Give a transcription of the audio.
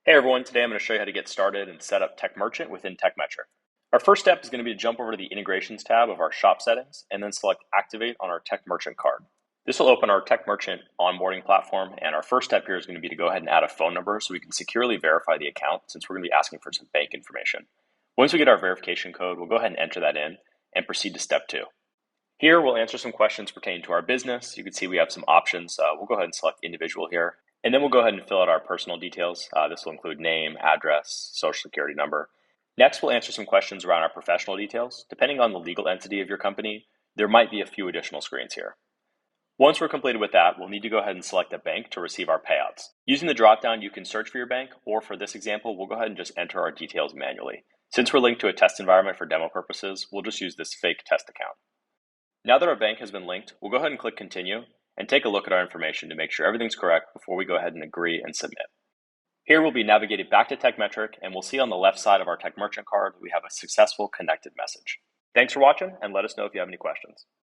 Hey everyone, today I'm going to show you how to get started and set up Tekmerchant within Tekmetric. Our first step is going to be to jump over to the Integrations tab of our shop settings and then select Activate on our Tekmerchant card. This will open our Tekmerchant onboarding platform, and our first step here is going to be to go ahead and add a phone number so we can securely verify the account, since we're going to be asking for some bank information. Once we get our verification code, we'll go ahead and enter that in and proceed to step 2. Here we'll answer some questions pertaining to our business. You can see we have some options. We'll go ahead and select individual here. And then we'll go ahead and fill out our personal details. This will include name, address, social security number. Next, we'll answer some questions around our professional details. Depending on the legal entity of your company, there might be a few additional screens here. Once we're completed with that, we'll need to go ahead and select a bank to receive our payouts. Using the dropdown, you can search for your bank, or for this example, we'll go ahead and just enter our details manually. Since we're linked to a test environment for demo purposes, we'll just use this fake test account. Now that our bank has been linked, we'll go ahead and click Continue and take a look at our information to make sure everything's correct before we go ahead and agree and submit. Here we'll be navigated back to Tekmetric, and we'll see on the left side of our Tekmerchant card we have a successful connected message. Thanks for watching, and let us know if you have any questions.